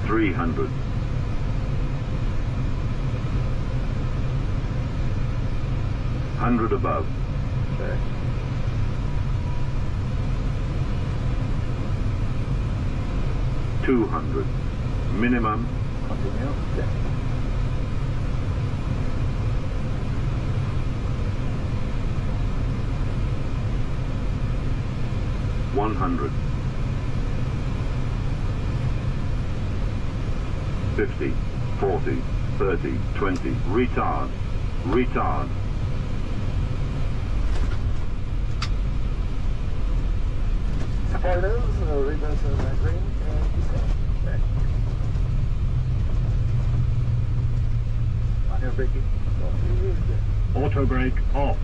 300. 100 above. Okay. 200. Minimum. Continue. Okay. 100. 50, 40, 30, 20. Retard. Retard. Spoilers, ribbons are green and descend. Okay. Manual braking. Auto brake off.